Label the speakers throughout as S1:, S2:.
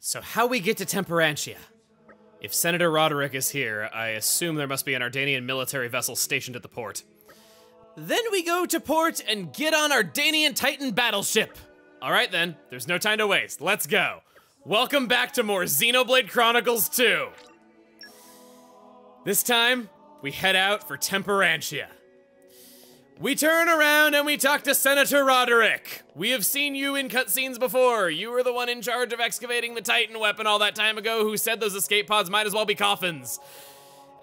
S1: So how we get to Temperantia? If Senator Roderick is here, I assume there must be an Ardanian military vessel stationed at the port. Then we go to port and get on Ardanian Titan battleship. All right then, there's no time to waste. Let's go. Welcome back to more Xenoblade Chronicles 2. This time, we head out for Temperantia. We turn around and we talk to Senator Roderick. We have seen you in cutscenes before. You were the one in charge of excavating the Titan weapon all that time ago who said those escape pods might as well be coffins.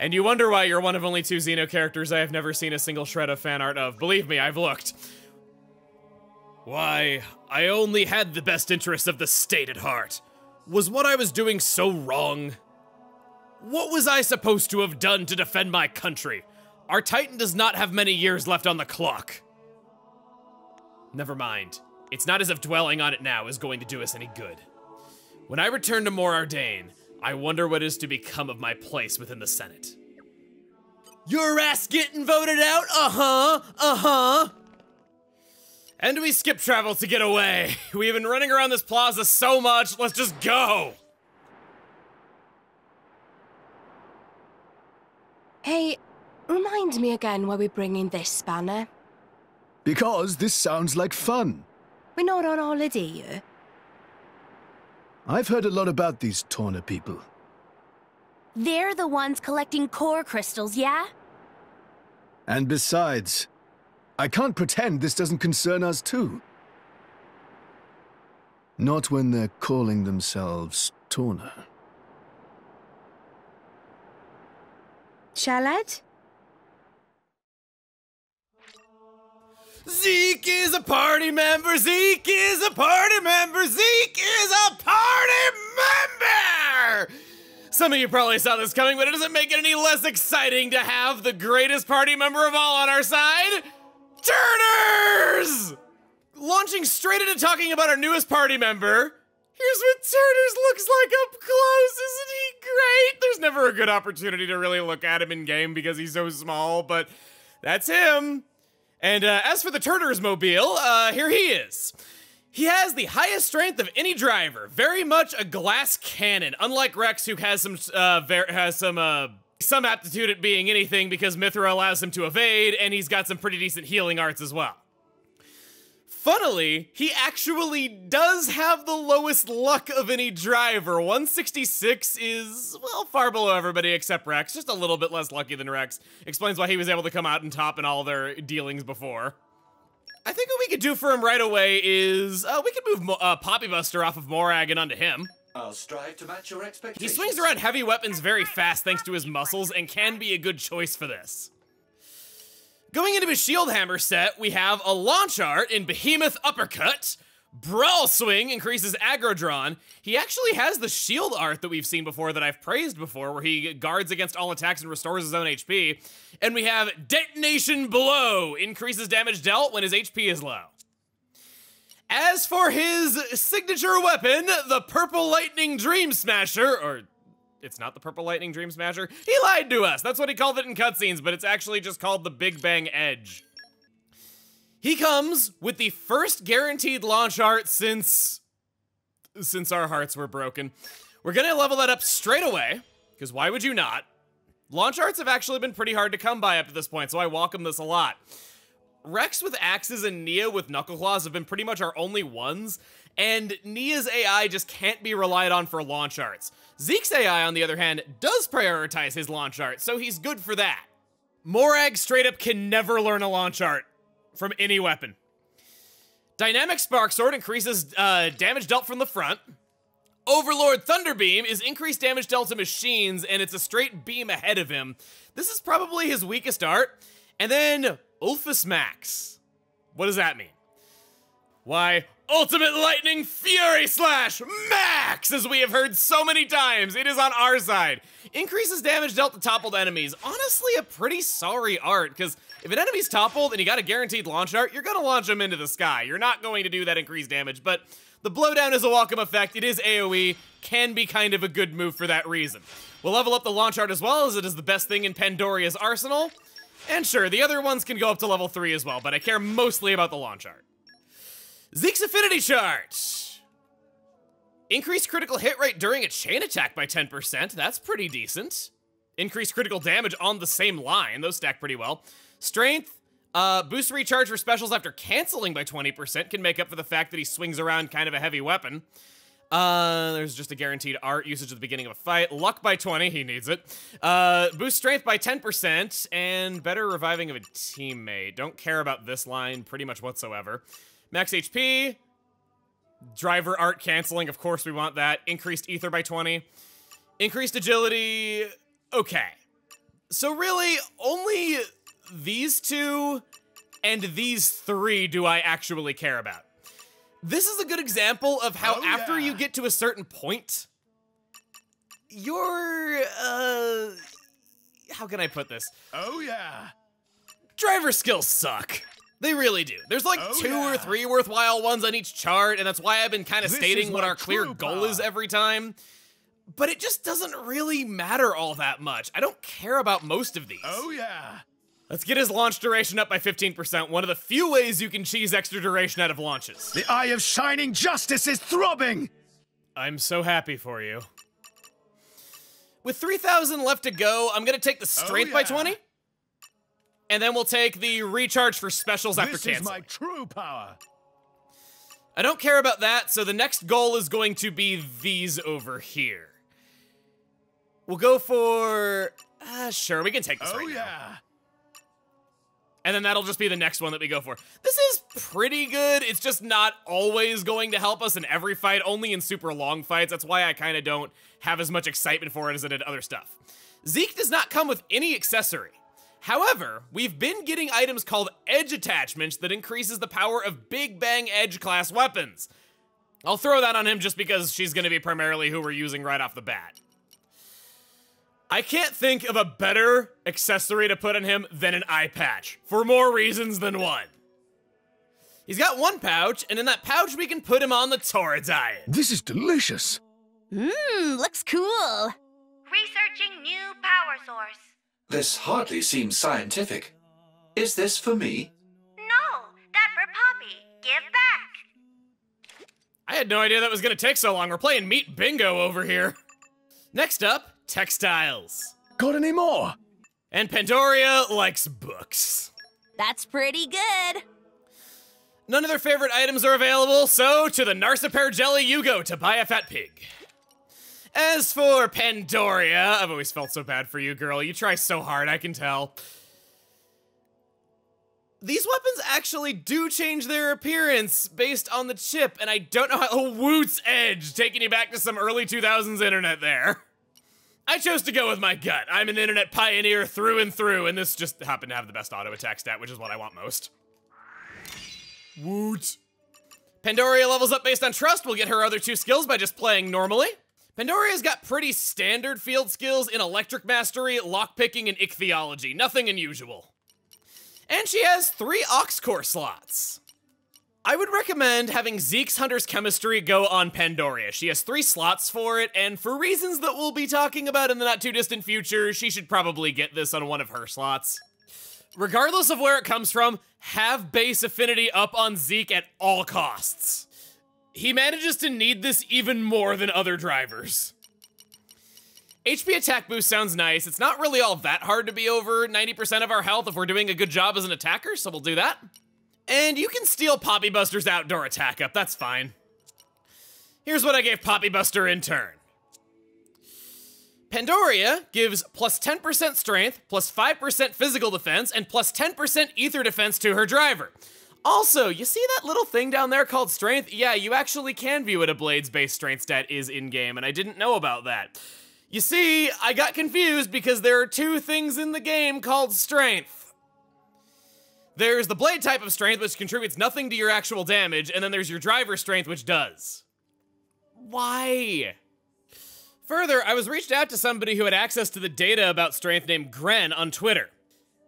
S1: And you wonder why you're one of only 2 Xeno characters I have never seen a single shred of fan art of. Believe me, I've looked. Why, I only had the best interests of the state at heart. Was what I was doing so wrong? What was I supposed to have done to defend my country? Our Titan does not have many years left on the clock. Never mind. It's not as if dwelling on it now is going to do us any good. When I return to Mor Ardain, I wonder what is to become of my place within the Senate. Your ass getting voted out? Uh-huh. And we skip travel to get away. We've been running around this plaza so much, let's just go!
S2: Hey, remind me again why we're bringing this spanner.
S3: Because this sounds like fun.
S2: We're not on holiday here.
S3: I've heard a lot about these Torna people.
S4: They're the ones collecting core crystals, yeah?
S3: And besides, I can't pretend this doesn't concern us too. Not when they're calling themselves Torna.
S2: Shalad?
S1: Zeke is a party member! Zeke is a party member! Zeke is a party member! Some of you probably saw this coming, but it doesn't make it any less exciting to have the greatest party member of all on our side, Turners! Launching straight into talking about our newest party member. Here's what Turners looks like up close, isn't he great? There's never a good opportunity to really look at him in game because he's so small, but that's him. And as for the Turners mobile, here he is. He has the highest strength of any driver, very much a glass cannon, unlike Rex, who has some aptitude at being anything because Mithra allows him to evade, and he's got some pretty decent healing arts as well. Funnily, he actually does have the lowest luck of any driver. 166 is, well, far below everybody except Rex. Just a little bit less lucky than Rex. Explains why he was able to come out and top in all their dealings before. I think what we could do for him right away is, we could move Poppy Buster off of Morag and onto him.
S5: I'll strive to match your expectations.
S1: He swings around heavy weapons very fast thanks to his muscles and can be a good choice for this. Going into his shield hammer set, we have a launch art in Behemoth Uppercut. Brawl Swing increases aggro drawn. He actually has the shield art that we've seen before that I've praised before, where he guards against all attacks and restores his own HP. And we have Detonation Blow, increases damage dealt when his HP is low. As for his signature weapon, the Purple Lightning Dream Smasher, or it's not the Purple Lightning Dream Smasher. He lied to us. That's what he called it in cutscenes, but it's actually just called the Big Bang Edge. He comes with the first guaranteed launch art since our hearts were broken. We're gonna level that up straight away, because why would you not? Launch arts have actually been pretty hard to come by up to this point, so I welcome this a lot. Rex with axes and Nia with knuckle claws have been pretty much our only ones, and Nia's AI just can't be relied on for launch arts. Zeke's AI, on the other hand, does prioritize his launch art, so he's good for that. Morag straight up can never learn a launch art from any weapon. Dynamic Spark Sword increases damage dealt from the front. Overlord Thunderbeam is increased damage dealt to machines, and it's a straight beam ahead of him. This is probably his weakest art. And then Ulfus Max. What does that mean? Why, Ultimate Lightning Fury Slash Max, as we have heard so many times. It is on our side. Increases damage dealt to toppled enemies. Honestly, a pretty sorry art, because if an enemy's toppled and you got a guaranteed launch art, you're gonna launch them into the sky. You're not going to do that increased damage, but the blowdown is a welcome effect. It is AoE, can be kind of a good move for that reason. We'll level up the launch art as well, as it is the best thing in Pandoria's arsenal. And sure, the other ones can go up to level 3 as well, but I care mostly about the launch art. Zeke's Affinity Chart. Increased critical hit rate during a chain attack by 10%. That's pretty decent. Increased critical damage on the same line. Those stack pretty well. Strength, boost recharge for specials after canceling by 20% can make up for the fact that he swings around kind of a heavy weapon. There's just a guaranteed art usage at the beginning of a fight. Luck by 20, he needs it. Boost strength by 10%, and better reviving of a teammate. Don't care about this line pretty much whatsoever. Max HP, driver art canceling, of course we want that. Increased ether by 20. Increased agility, okay. So really, only these two and these three do I actually care about. This is a good example of how after you get to a certain point, your, how can I put this?
S3: Oh yeah.
S1: Driver skills suck. They really do. There's like two or three worthwhile ones on each chart, and that's why I've been kind of stating what our clear goal is every time. But it just doesn't really matter all that much. I don't care about most of these.
S3: Oh yeah.
S1: Let's get his launch duration up by 15%, one of the few ways you can cheese extra duration out of launches.
S3: The eye of shining justice is throbbing!
S1: I'm so happy for you. With 3,000 left to go, I'm gonna take the strength by 20. And then we'll take the recharge for specials after canceling. This is my
S3: true power.
S1: I don't care about that, so the next goal is going to be these over here. We'll go for... sure, we can take this right now. And then that'll just be the next one that we go for. This is pretty good. It's just not always going to help us in every fight, only in super long fights. That's why I kind of don't have as much excitement for it as I did other stuff. Zeke does not come with any accessory. However, we've been getting items called edge attachments that increases the power of Big Bang Edge class weapons. I'll throw that on him just because she's going to be primarily who we're using right off the bat. I can't think of a better accessory to put on him than an eye patch, for more reasons than one. He's got one pouch, and in that pouch we can put him on the Torah diet.
S3: This is delicious.
S4: Looks cool.
S6: Researching new power source.
S5: This hardly seems scientific. Is this for me?
S6: No, that for Poppy. Give back.
S1: I had no idea that was gonna take so long. We're playing Meat Bingo over here. Next up, textiles.
S3: Got any more?
S1: And Pandoria likes books.
S4: That's pretty good.
S1: None of their favorite items are available, so to the Narcipair Jelly you go to buy a fat pig. As for Pandoria, I've always felt so bad for you, girl. You try so hard, I can tell. These weapons actually do change their appearance based on the chip, and I don't know how— oh, Woot's Edge, taking you back to some early 2000s internet there. I chose to go with my gut. I'm an internet pioneer through and through, and this just happened to have the best auto attack stat, which is what I want most. Woot. Pandoria levels up based on trust. We'll get her other two skills by just playing normally. Pandoria's got pretty standard field skills in Electric Mastery, Lockpicking, and Ichthyology. Nothing unusual. And she has 3 Ox Core slots. I would recommend having Zeke's Hunter's Chemistry go on Pandoria. She has 3 slots for it, and for reasons that we'll be talking about in the not too distant future, she should probably get this on one of her slots. Regardless of where it comes from, have base affinity up on Zeke at all costs. He manages to need this even more than other drivers. HP attack boost sounds nice. It's not really all that hard to be over 90% of our health if we're doing a good job as an attacker, so we'll do that. And you can steal Poppy Buster's outdoor attack up, that's fine. Here's what I gave Poppy Buster in turn. Pandoria gives plus 10% strength, plus 5% physical defense, and plus 10% ether defense to her driver. Also, you see that little thing down there called strength? Yeah, you actually can view what a blade's base strength stat is in-game, and I didn't know about that. You see, I got confused because there are 2 things in the game called strength. There's the blade type of strength, which contributes nothing to your actual damage, and then there's your driver strength, which does. Why? Further, I was reached out to somebody who had access to the data about strength named Gren on Twitter.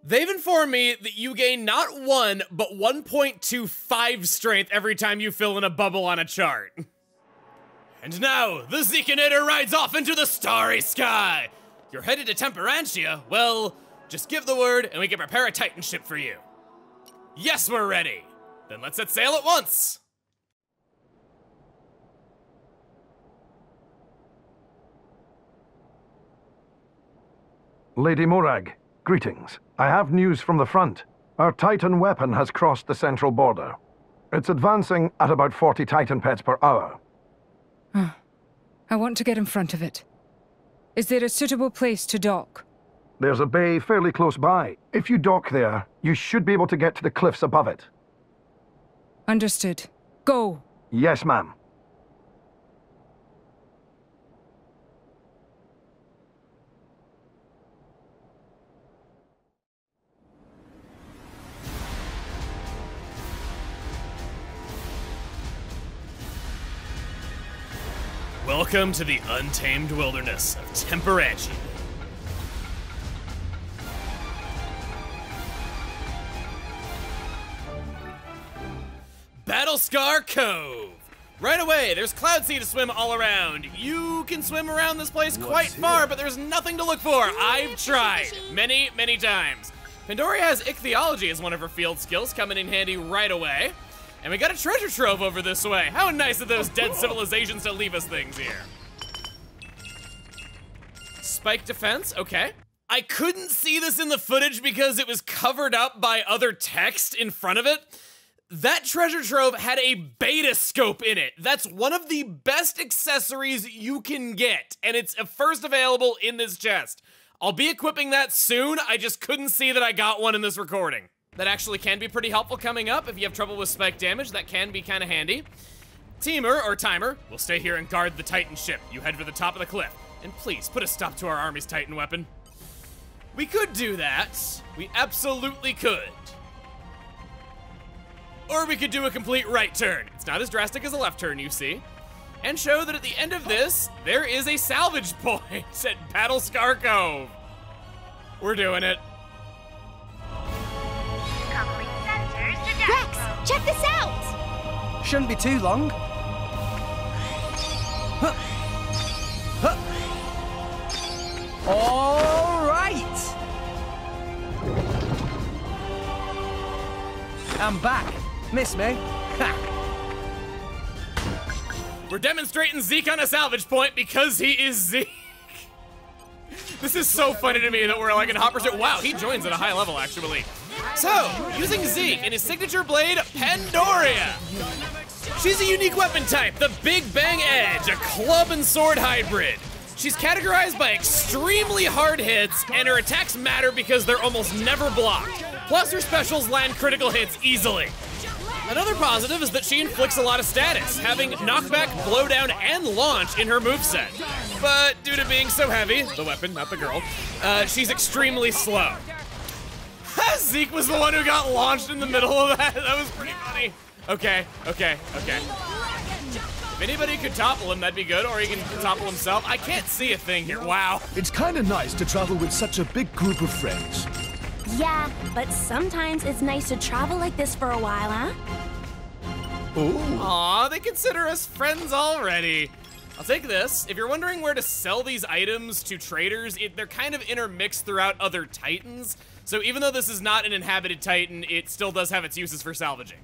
S1: They've informed me that you gain not 1, but 1.25 strength every time you fill in a bubble on a chart. And now, the Zekinator rides off into the starry sky! You're headed to Temperantia? Well, just give the word and we can prepare a Titan ship for you. Yes, we're ready! Then let's set sail at once!
S7: Lady Morag, greetings. I have news from the front. Our Titan weapon has crossed the central border. It's advancing at about 40 Titan pets per hour.
S8: I want to get in front of it. Is there a suitable place to dock?
S7: There's a bay fairly close by. If you dock there, you should be able to get to the cliffs above it.
S8: Understood. Go!
S7: Yes, ma'am.
S1: Welcome to the untamed wilderness of Temperantia. Battlescar Cove! Right away, there's Cloud Sea to swim all around. You can swim around this place quite far, but there's nothing to look for. I've tried many, many times. Pandoria has ichthyology as one of her field skills, coming in handy right away. And we got a treasure trove over this way. How nice of those dead civilizations to leave us things here. Spike defense, okay. I couldn't see this in the footage because it was covered up by other text in front of it. That treasure trove had a beta scope in it. That's one of the best accessories you can get, and it's first available in this chest. I'll be equipping that soon. I just couldn't see that I got one in this recording. That actually can be pretty helpful coming up. If you have trouble with spike damage, that can be kind of handy. Teamer, or Timer, will stay here and guard the Titan ship. You head for the top of the cliff. And please, put a stop to our army's Titan weapon. We could do that. We absolutely could. Or we could do a complete right turn. It's not as drastic as a left turn, you see. And show that at the end of this, there is a salvage point at Battlescar Cove. We're doing it.
S4: Rex, check this out!
S9: Shouldn't be too long. Huh. Huh. All right! I'm back. Miss me? Ha!
S1: We're demonstrating Zeke on a salvage point because he is Zeke. This is so funny to me that we're like in hot pursuit. Wow, he joins at a high level, actually. So, using Zeke and his signature blade, Pandoria. She's a unique weapon type, the Big Bang Edge, a club and sword hybrid. She's categorized by extremely hard hits, and her attacks matter because they're almost never blocked. Plus, her specials land critical hits easily. Another positive is that she inflicts a lot of status, having knockback, blowdown, and launch in her moveset. But due to being so heavy, the weapon, not the girl, she's extremely slow. Zeke was the one who got launched in the middle of that. That was pretty funny. Okay. If anybody could topple him, that'd be good, or he can topple himself. I can't see a thing here, wow.
S3: It's kind of nice to travel with such a big group of friends.
S4: Yeah, but sometimes it's nice to travel like this for a while, huh?
S3: Ooh.
S1: Aw, they consider us friends already. I'll take this. If you're wondering where to sell these items to traders, they're kind of intermixed throughout other Titans. So even though this is not an inhabited Titan, it still does have its uses for salvaging.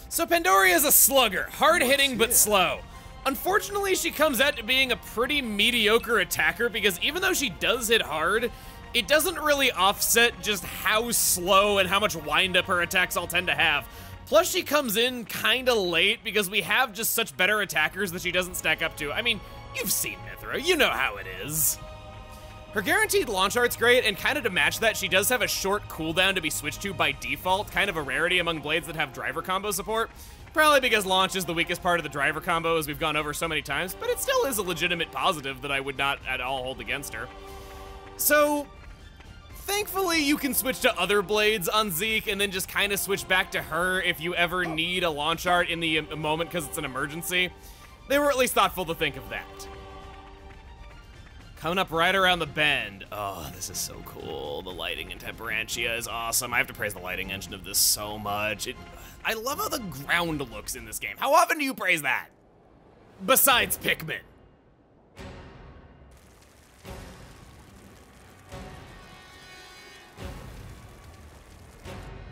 S1: So Pandoria is a slugger, hard-hitting but slow. Unfortunately, she comes out to being a pretty mediocre attacker because even though she does hit hard, it doesn't really offset just how slow and how much wind-up her attacks all tend to have. Plus, she comes in kinda late because we have just such better attackers that she doesn't stack up to. I mean, you've seen Mithra, you know how it is. Her guaranteed launch art's great, and kinda to match that, she does have a short cooldown to be switched to by default, kind of a rarity among blades that have driver combo support. Probably because launch is the weakest part of the driver combo, as we've gone over so many times, but it still is a legitimate positive that I would not at all hold against her. So, thankfully, you can switch to other blades on Zeke and then just kind of switch back to her if you ever need a launch art in the moment because it's an emergency. They were at least thoughtful to think of that. Coming up right around the bend. Oh, this is so cool. The lighting in Temperantia is awesome. I have to praise the lighting engine of this so much. I love how the ground looks in this game. How often do you praise that? Besides Pikmin.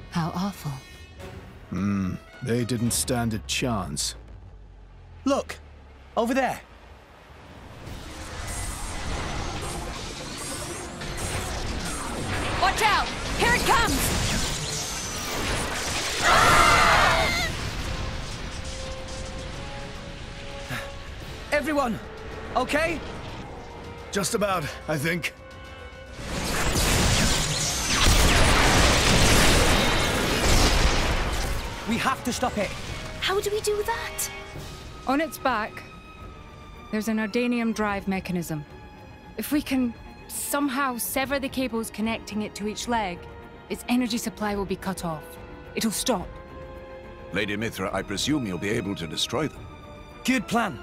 S8: How awful.
S3: They didn't stand a chance.
S9: Look, over there.
S4: Watch out! Here it comes!
S9: Everyone, okay?
S3: Just about, I think.
S9: We have to stop it.
S4: How do we do that?
S8: On its back, there's an Ardanium drive mechanism. If we can somehow sever the cables connecting it to each leg, its energy supply will be cut off. It'll stop.
S10: Lady Mithra, I presume you'll be able to destroy them.
S9: Good plan.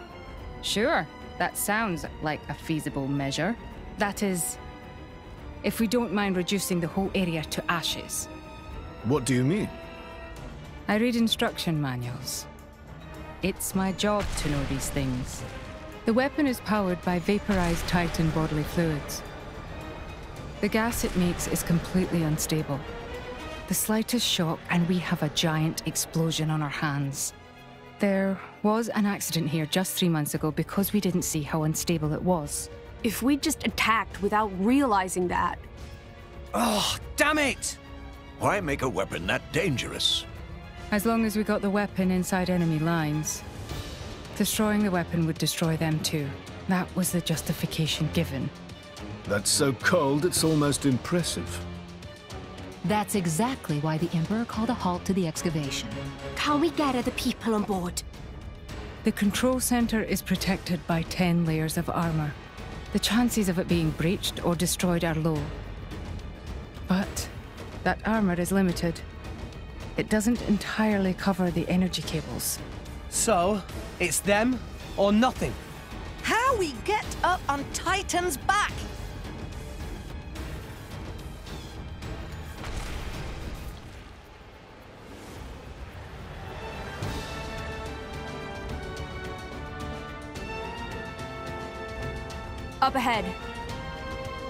S8: Sure, that sounds like a feasible measure. That is, if we don't mind reducing the whole area to ashes.
S3: What do you mean?
S8: I read instruction manuals. It's my job to know these things. The weapon is powered by vaporized Titan bodily fluids. The gas it makes is completely unstable. The slightest shock and we have a giant explosion on our hands. There was an accident here just 3 months ago because we didn't see how unstable it was.
S4: If we just attacked without realizing that.
S9: Oh, damn it!
S10: Why make a weapon that dangerous?
S8: As long as we got the weapon inside enemy lines, destroying the weapon would destroy them too. That was the justification given.
S3: That's so cold, it's almost impressive.
S11: That's exactly why the Emperor called a halt to the excavation.
S2: Can we get other people on board?
S8: The control center is protected by 10 layers of armor. The chances of it being breached or destroyed are low. But that armor is limited. It doesn't entirely cover the energy cables.
S9: So, it's them or nothing.
S12: How we get up on Titan's back?
S4: Up ahead.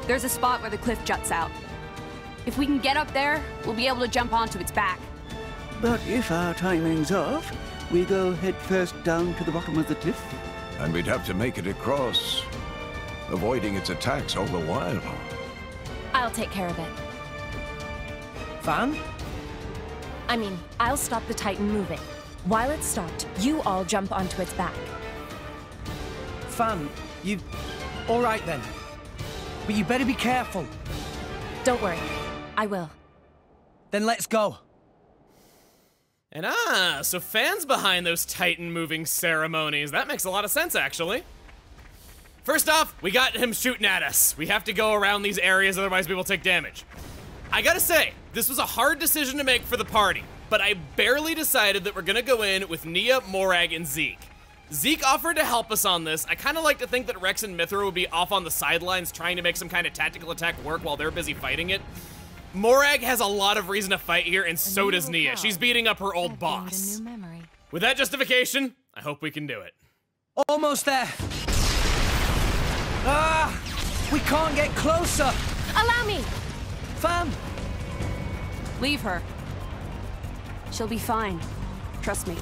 S4: There's a spot where the cliff juts out. If we can get up there, we'll be able to jump onto its back.
S13: But if our timing's off, we go head first down to the bottom of the cliff.
S10: And we'd have to make it across, avoiding its attacks all the while.
S4: I'll take care of it.
S9: Van?
S4: I mean, I'll stop the Titan moving. While it's stopped, you all jump onto its back.
S9: Fan, you... All right then. But you better be careful.
S4: Don't worry. I will.
S9: Then let's go.
S1: And so Fan's behind those Titan moving ceremonies. That makes a lot of sense, actually. First off, we got him shooting at us. We have to go around these areas, otherwise we will take damage. I gotta say, this was a hard decision to make for the party, but I barely decided that we're gonna go in with Nia, Morag, and Zeke. Zeke offered to help us on this. I kind of like to think that Rex and Mithra would be off on the sidelines trying to make some kind of tactical attack work while they're busy fighting it. Morag has a lot of reason to fight here, and so does Nia. She's beating up her old boss. With that justification, I hope we can do it.
S9: Almost there. Ah! We can't get closer.
S4: Allow me!
S9: Fan!
S4: Leave her. She'll be fine. Trust me.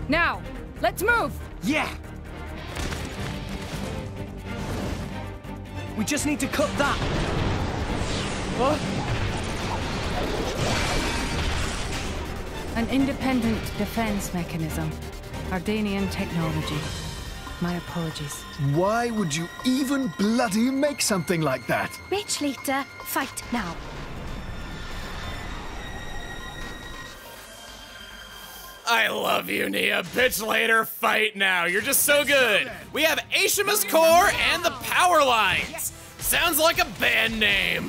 S8: Now, let's move!
S9: Yeah! We just need to cut that. What?
S8: An independent defense mechanism. Ardanian technology. My apologies.
S3: Why would you even bloody make something like that?
S2: Rich later, fight now.
S1: I love you, Nia. Bitch later, fight now. You're just so good. We have Ashima's core and the power lines. Sounds like a band name.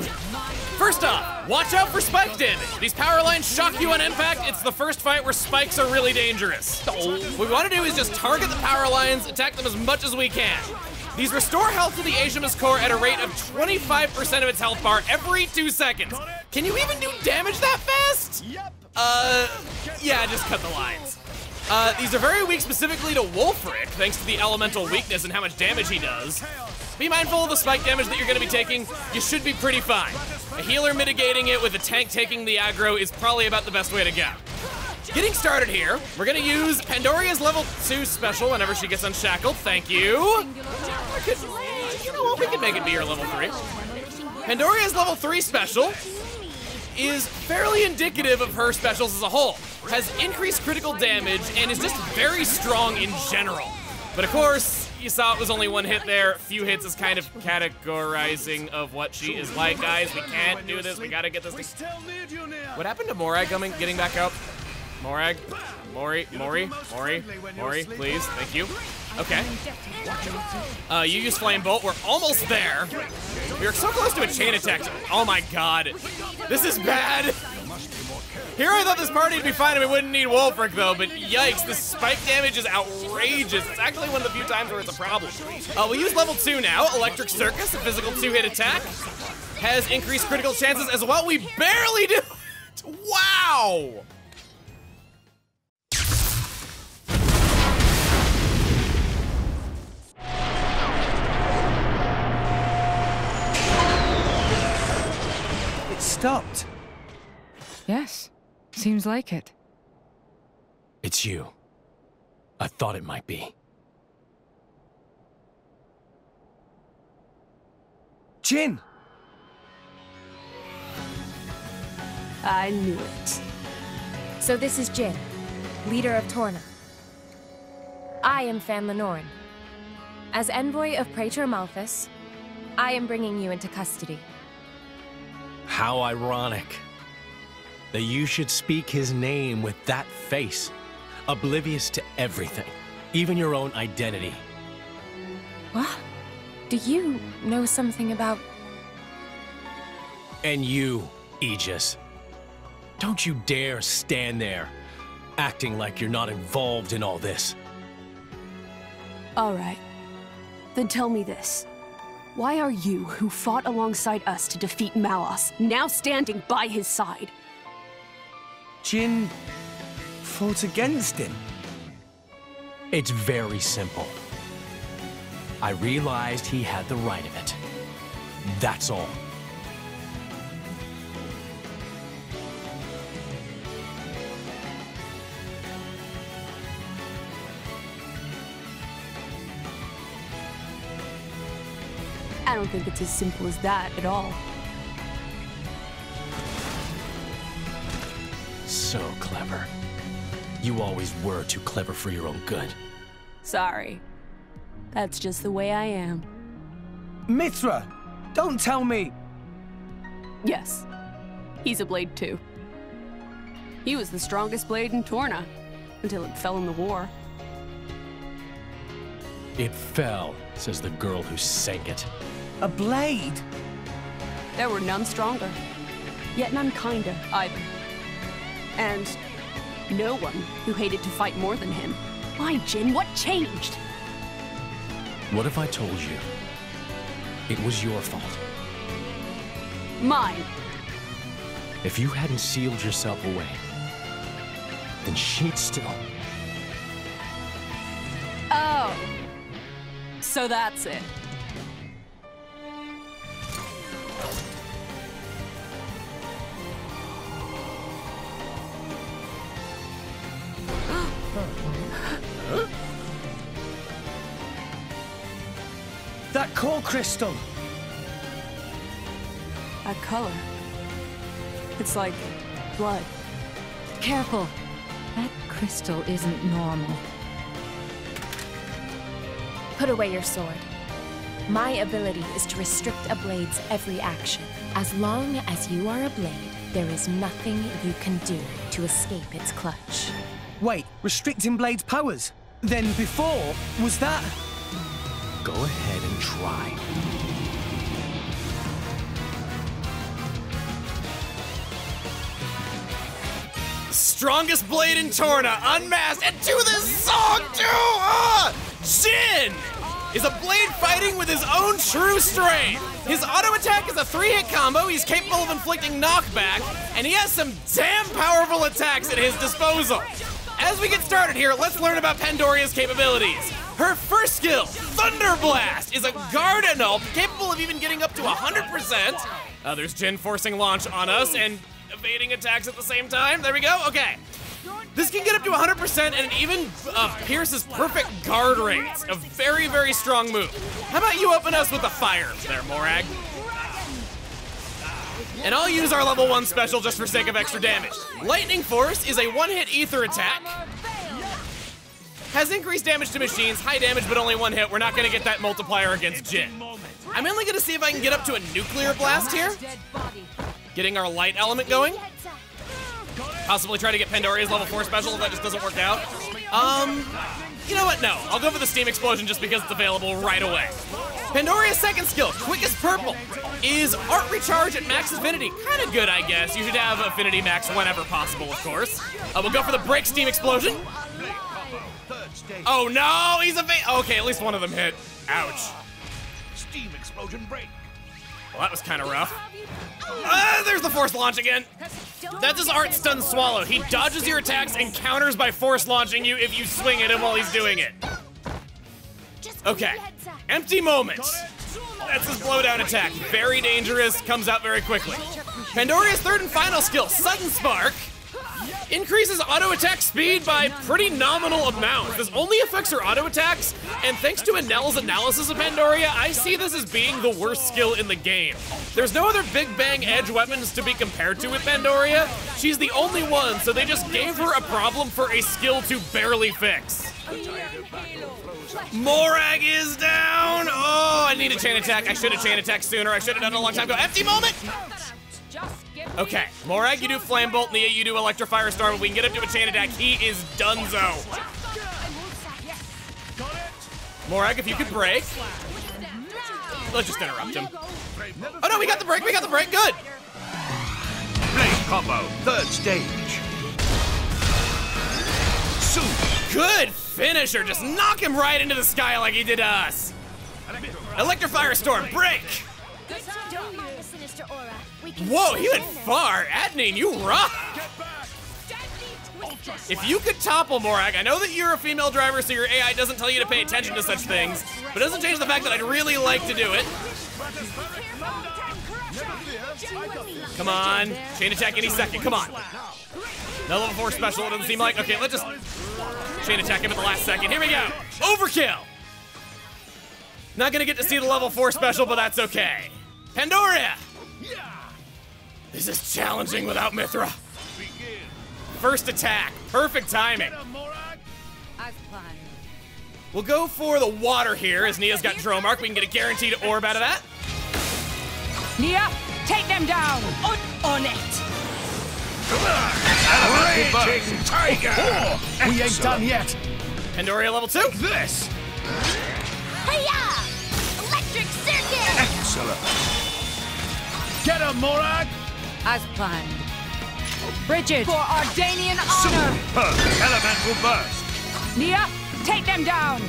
S1: First off, watch out for spike damage. These power lines shock you on impact. It's the first fight where spikes are really dangerous. What we want to do is just target the power lines, attack them as much as we can. These restore health to the Ashima's core at a rate of 25% of its health bar every 2 seconds. Can you even do damage that fast? Yeah, just cut the lines. These are very weak specifically to Wolfric, thanks to the elemental weakness and how much damage he does. Be mindful of the spike damage that you're gonna be taking. You should be pretty fine. A healer mitigating it with a tank taking the aggro is probably about the best way to go. Getting started here, we're gonna use Pandoria's level 2 special whenever she gets unshackled. Thank you. You know what, we can make it be her level 3. Pandoria's level 3 special is fairly indicative of her specials as a whole. Has increased critical damage and is just very strong in general. But of course, you saw it was only one hit there. Few hits is kind of categorizing of what she is like, guys. We can't do this, we gotta get this thing. What happened to Morag getting back up? Morag, Mori, please, thank you. Okay. You use Flame Bolt, we're almost there. We are so close to a chain attack. Oh my god, this is bad. Here I thought this party would be fine and we wouldn't need Wolfric though, but yikes, this spike damage is outrageous. It's actually one of the few times where it's a problem. We'll use level 2 now, Electric Circus, a physical 2-hit attack. Has increased critical chances as well, we barely do it. Wow!
S9: It stopped.
S8: Yes, seems like it.
S14: It's you. I thought it might be.
S9: Jin!
S15: I knew it. So this is Jin, leader of Torna. I am Fan Lenoren. As envoy of Praetor Malthus, I am bringing you into custody.
S14: How ironic that you should speak his name with that face, oblivious to everything, even your own identity.
S15: What? Do you know something about...
S14: And you, Aegis. Don't you dare stand there, acting like you're not involved in all this.
S4: All right. Then tell me this. Why are you, who fought alongside us to defeat Malos, now standing by his side?
S9: Jin fought against him.
S14: It's very simple. I realized he had the right of it. That's all.
S4: I don't think it's as simple as that at all.
S14: So clever. You always were too clever for your own good.
S4: Sorry. That's just the way I am.
S9: Mithra! Don't tell me!
S4: Yes. He's a blade too. He was the strongest blade in Torna, until it fell in the war.
S14: It fell, says the girl who sank it.
S9: A blade?
S4: There were none stronger, yet none kinder either. And no one who hated to fight more than him. Why, Jin? What changed?
S14: What if I told you it was your fault?
S4: Mine.
S14: If you hadn't sealed yourself away, then she'd still...
S4: Oh. So that's it.
S9: That core crystal!
S4: That color. It's like blood.
S11: Careful. That crystal isn't normal.
S15: Put away your sword. My ability is to restrict a blade's every action. As long as you are a blade, there is nothing you can do to escape its clutch.
S9: Wait, restricting Blade's powers? Then before, was that...
S14: Go ahead and try.
S1: Strongest blade in Torna, unmasked, and to this song too! Jin is a blade fighting with his own true strength. His auto attack is a 3-hit combo, he's capable of inflicting knockback, and he has some damn powerful attacks at his disposal. As we get started here, let's learn about Pandoria's capabilities. Her first skill, Thunder Blast, is a guard annul capable of even getting up to 100%. There's Jin forcing launch on us and evading attacks at the same time. There we go, okay. This can get up to 100% and it even pierces perfect guard rates. A very, very strong move. How about you open us with the fire there, Morag? And I'll use our level 1 special just for sake of extra damage. Lightning Force is a one-hit ether attack. Has increased damage to machines, high damage but only one hit. We're not gonna get that multiplier against Jin. I'm only gonna see if I can get up to a nuclear blast here. Getting our light element going. Possibly try to get Pandoria's level 4 special if that just doesn't work out. You know what, no. I'll go for the Steam Explosion just because it's available right away. Pandoria's second skill, Quickest Purple, is Art Recharge at max affinity. Kind of good, I guess. You should have affinity max whenever possible, of course. We'll go for the Break Steam Explosion. Oh no, he's okay, at least one of them hit. Ouch.
S16: Steam Explosion break.
S1: Well, that was kind of rough. There's the force launch again. That's his Art Stun Swallow. He dodges your attacks and counters by force launching you if you swing at him while he's doing it. Okay, Empty Moment. That's his blowdown attack. Very dangerous, comes out very quickly. Pandoria's third and final skill, Sudden Spark, increases auto attack speed by pretty nominal amounts. This only affects her auto attacks, and thanks to Anel's analysis of Pandoria, I see this as being the worst skill in the game. There's no other big bang edge weapons to be compared to with Pandoria. She's the only one, so they just gave her a problem for a skill to barely fix. Morag is down! Oh, I need a chain attack. I should have chain attacked sooner. I should have done it a long time ago. Empty Moment! Okay, Morag, you do Flame Bolt. Nia, you do Electrofire Storm. If we can get him to a chain attack, he is donezo. Morag, if you could break. Let's just interrupt him. Oh no, we got the break, good.
S16: Blade combo, third stage.
S1: Good finisher, just knock him right into the sky like he did to us. Electrofire Storm, break. Whoa, he went far. Adnine, you rock. If you could topple Morag, I know that you're a female driver, so your AI doesn't tell you to pay attention to such things, but it doesn't change the fact that I'd really like to do it. Come on, chain attack any second, come on. No level 4 special, it doesn't seem like. Okay, let's just chain attack him at the last second. Here we go, overkill. Not gonna get to see the level 4 special, but that's okay. Pandoria! This is challenging without Mithra. First attack, perfect timing. We'll go for the water here, as Nia's got Dromark. We can get a guaranteed orb out of that.
S4: Nia, take them down! On it!
S16: Raging Tiger!
S3: We ain't done yet.
S1: Pandoria level 2.
S3: This!
S6: Hiya! Electric Circuit!
S16: Excellent!
S3: Get him, Morag!
S8: As planned. Bridget!
S4: For Ardanian honor!
S16: Elemental burst!
S4: Nia, take them down!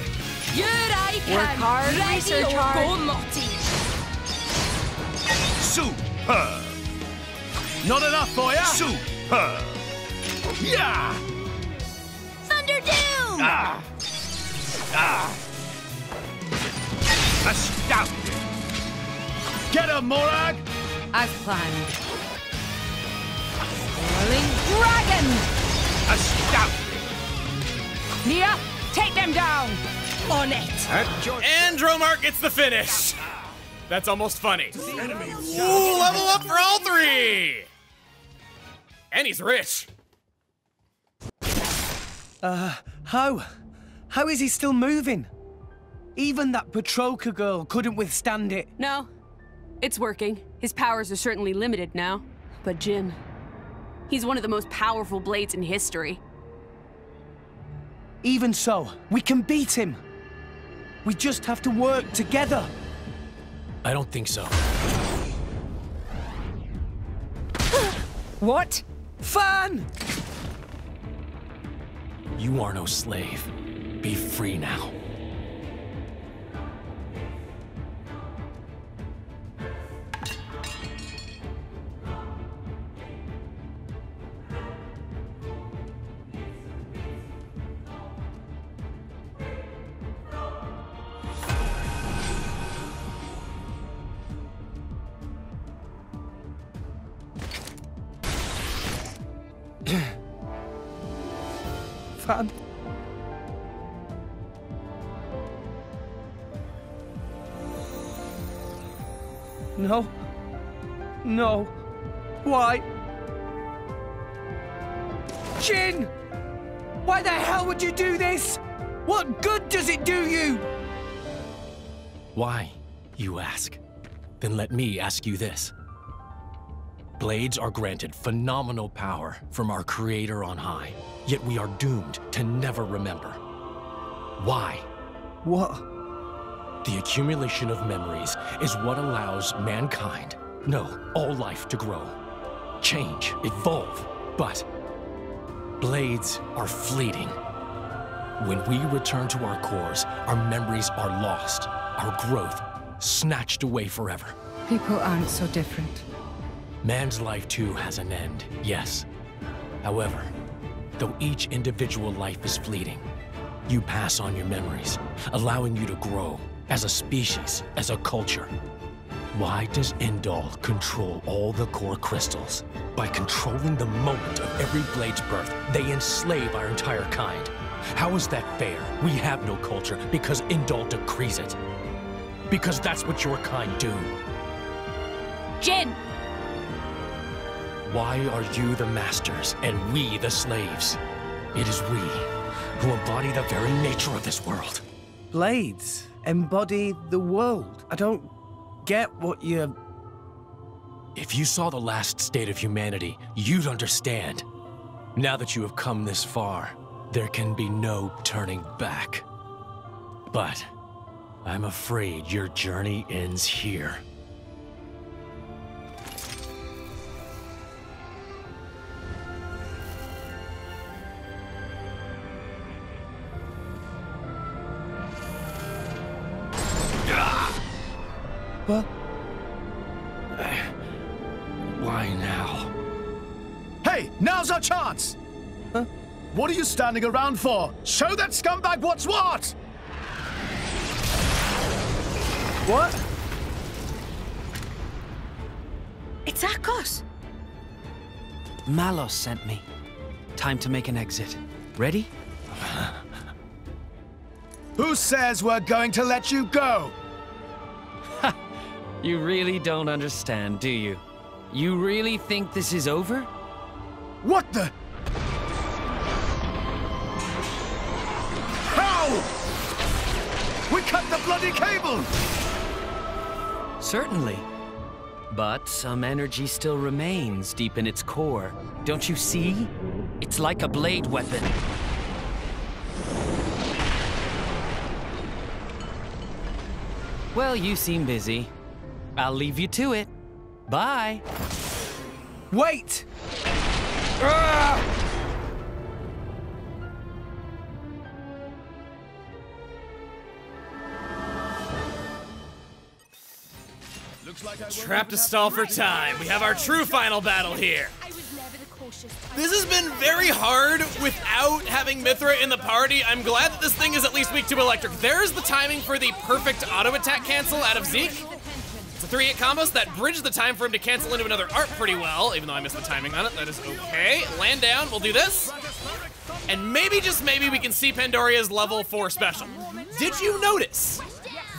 S4: Work hard, research hard.
S16: Superb!
S3: Not enough for ya!
S16: Superb!
S3: Yeah!
S6: Thunder Doom!
S16: Astounding!
S3: Get him, Morag!
S8: As planned.
S4: Whirling Dragon!
S16: Astounding!
S4: Nia, take them down! On it!
S1: And Dromark gets the finish. That's almost funny. Ooh, level up for all 3! And he's rich.
S9: How is he still moving? Even that Petroka girl couldn't withstand it.
S4: No, it's working. His powers are certainly limited now. But Jin, he's one of the most powerful blades in history.
S9: Even so, we can beat him. We just have to work together.
S14: I don't think so.
S9: What? Fan!
S14: You are no slave. Be free now.
S9: Fan. No. No. Why? Jin! Why the hell would you do this? What good does it do you?
S14: Why, you ask? Then let me ask you this. Blades are granted phenomenal power from our Creator on high, yet we are doomed to never remember. Why?
S9: What?
S14: The accumulation of memories is what allows mankind, no, all life to grow, change, evolve, but blades are fleeting. When we return to our cores, our memories are lost, our growth snatched away forever.
S8: People aren't so different.
S14: Man's life too has an end, yes. However, though each individual life is fleeting, you pass on your memories, allowing you to grow as a species, as a culture. Why does Indol control all the core crystals? By controlling the moment of every blade's birth, they enslave our entire kind. How is that fair? We have no culture because Indol decrees it. Because that's what your kind do.
S6: Jin!
S14: Why are you the masters and we the slaves? It is we who embody the very nature of this world.
S9: Blades embody the world. I don't get what you're...
S14: If you saw the last state of humanity, you'd understand. Now that you have come this far, there can be no turning back. But I'm afraid your journey ends here.
S9: What?
S14: Why now?
S3: Hey, now's our chance!
S9: Huh?
S3: What are you standing around for? Show that scumbag what's what!
S9: What?
S12: It's Akos!
S17: Malos sent me. Time to make an exit. Ready?
S3: Who says we're going to let you go?
S17: You really don't understand, do you? You really think this is over?
S3: What the? How? We cut the bloody cable!
S17: Certainly. But some energy still remains deep in its core. Don't you see? It's like a blade weapon. Well, you seem busy. I'll leave you to it. Bye.
S9: Wait!
S1: Trapped to stall for time. We have our true final battle here. This has been very hard without having Mithra in the party. I'm glad that this thing is at least weak to electric. There's the timing for the perfect auto attack cancel out of Zeke. It's a 3-hit combo, so that bridges the time for him to cancel into another art pretty well, even though I missed the timing on it. That is okay. Land down, we'll do this. And maybe, just maybe, we can see Pandoria's level 4 special. Did you notice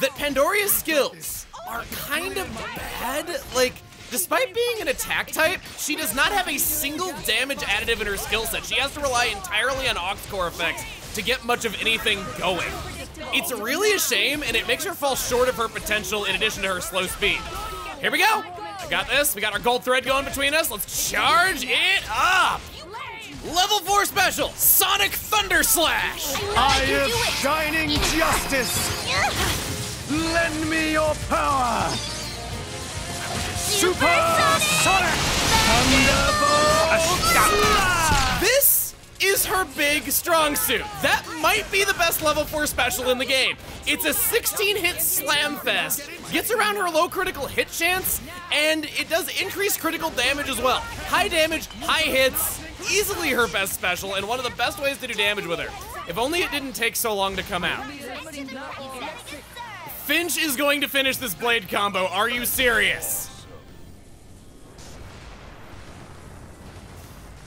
S1: that Pandoria's skills are kind of bad? Like, despite being an attack type, she does not have a single damage additive in her skill set. She has to rely entirely on Ox-Core effects to get much of anything going. It's really a shame, and it makes her fall short of her potential in addition to her slow speed. Here we go. I got this. We got our gold thread going between us. Let's charge it up. Level 4 special, Sonic Thunder Slash.
S3: Eye of shining justice. Lend me your power. Super Sonic Thunderbolt Slash.
S1: This is her big strong suit. That might be the best level 4 special in the game. It's a 16-hit slam fest, gets around her low critical hit chance, and it does increase critical damage as well. High damage, high hits, easily her best special, and one of the best ways to do damage with her. If only it didn't take so long to come out. Finch is going to finish this blade combo. Are you serious?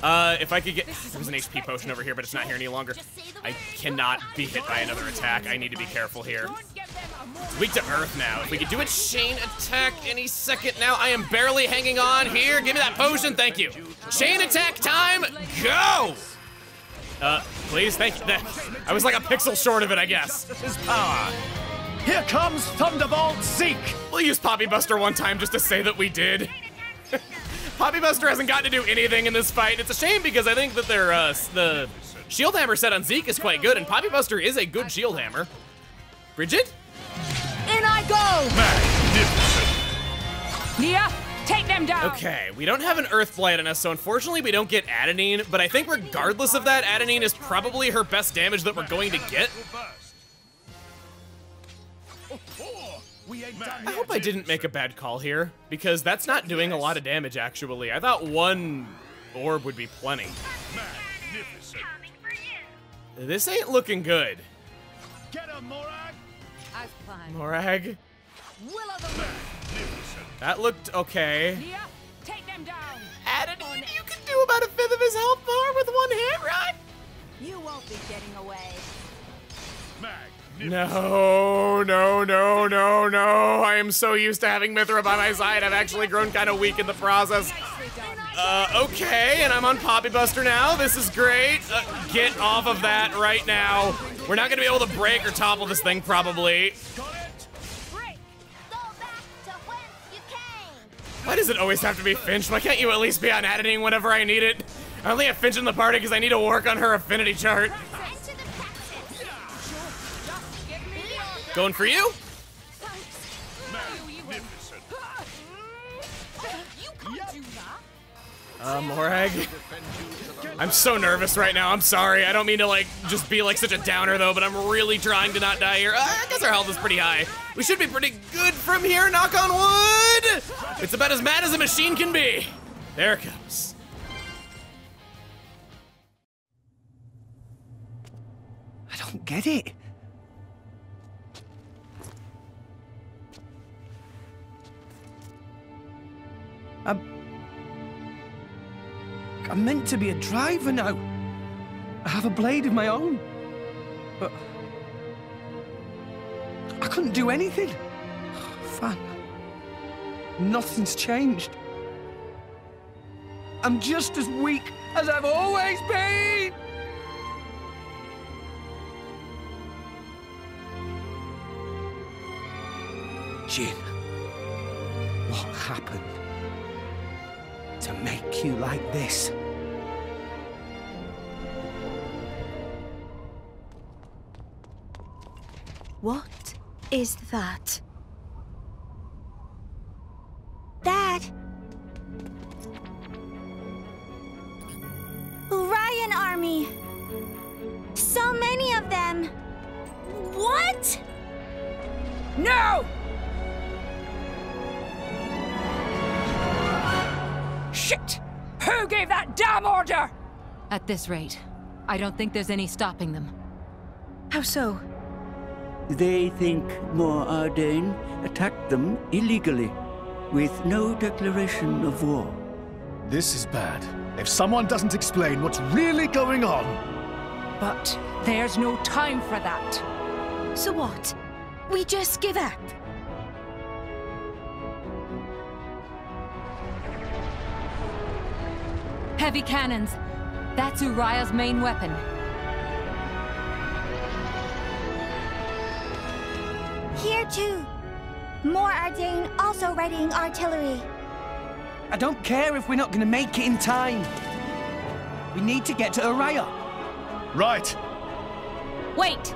S1: If I could get... There was an HP potion over here, but it's not here any longer. I cannot be hit by another attack. I need to be careful here. It's weak to earth now. If we could do a chain attack any second now. I am barely hanging on here. Give me that potion. Thank you. Chain attack time. Go! Please, thank you. I was like a pixel short of it, I guess.
S16: His power.
S1: Here comes Thunderbolt Zeke. We'll use Poppy Buster one time just to say that we did. Poppy Buster hasn't gotten to do anything in this fight. It's a shame because I think that the shield hammer set on Zeke is quite good, and Poppy Buster is a good shield hammer. Bridget?
S6: In I go!
S16: Magnificent.
S6: Nia, take them down!
S1: Okay, we don't have an Earth Blight on us, so unfortunately we don't get Adenine, but I think regardless of that, Adenine is probably her best damage that we're going to get. I hope I didn't make a bad call here, because that's not doing a lot of damage, actually. I thought one orb would be plenty. This ain't looking good.
S16: Get him, Morag!
S1: Morag? That looked okay.
S6: Nia, take them down!
S1: Adenine, you can do about a fifth of his health bar with one hit, right?
S12: You won't be getting away.
S1: No, no, no, no, no. I am so used to having Mithra by my side, I've actually grown kind of weak in the process. Okay, and I'm on Poppy Buster now. This is great. Get off of that right now. We're not gonna be able to break or topple this thing, probably. Why does it always have to be Finch? Why can't you at least be on Adenine whenever I need it? I only have Finch in the party because I need to work on her affinity chart. Going for you? Morag. I'm so nervous right now. I'm sorry. I don't mean to like just be like such a downer though, but I'm really trying to not die here. I guess our health is pretty high. We should be pretty good from here, knock on wood. It's about as mad as a machine can be. There it comes.
S9: I don't get it. I'm meant to be a driver now. I have a blade of my own. But I couldn't do anything. Fan. Nothing's changed. I'm just as weak as I've always been. Jin, what happened to make you like this?
S2: What is that?
S18: Dad! Orion Army! So many of them! What?
S6: No! Shit! Who gave that damn order?
S11: At this rate, I don't think there's any stopping them.
S2: How so?
S13: They think Mor Ardain attacked them illegally, with no declaration of war.
S3: This is bad. If someone doesn't explain what's really going on...
S6: But there's no time for that.
S2: So what? We just give up?
S11: Heavy cannons. That's Uriah's main weapon.
S18: Here too. Mor Ardain also readying artillery.
S9: I don't care if we're not gonna make it in time. We need to get to Uriah.
S3: Right.
S6: Wait!